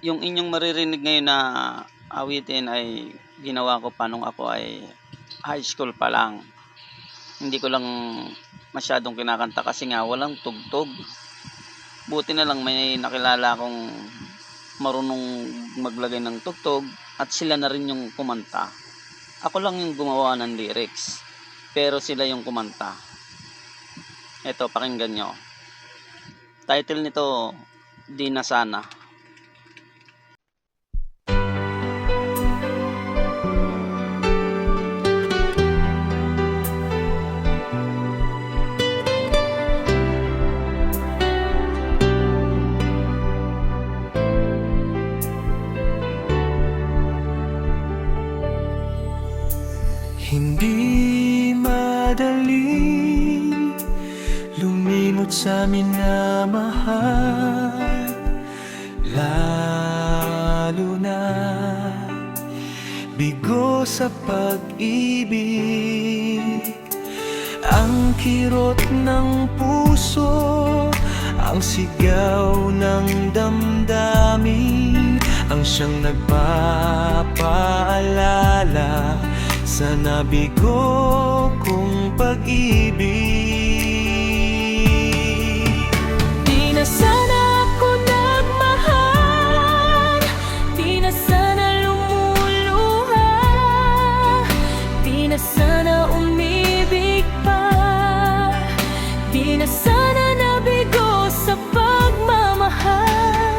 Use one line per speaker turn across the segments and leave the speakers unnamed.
Yung inyong maririnig ngayon na awitin ay ginawa ko pa nung ako ay high school pa lang. Hindi ko lang masyadong kinakanta kasi nga walang tugtog. Buti na lang may nakilala akong marunong maglagay ng tugtog at sila na rin yung kumanta. Ako lang yung gumawa ng lyrics, pero sila yung kumanta. Eto, pakinggan nyo. Title nito, Di Na Sana.
Hindi madali lumimot sa amin na mahal, lalo na bigo sa pag-ibig. Ang kirot ng puso, ang sigaw ng damdamin, ang siyang nagpapaalala sa nabigo kong pag-ibig.
Di na sana ako nagmahal, di na sana lumuluha, di na sana umibig pa, di na sana nabigo sa pagmamahal.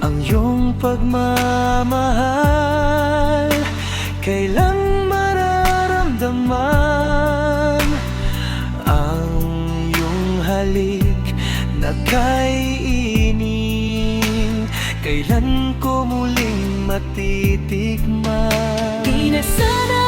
Ang iyong pagmamahal kailang mararamdaman, ang iyong halik na kainin kailan ko muling matitikman.
Di na sana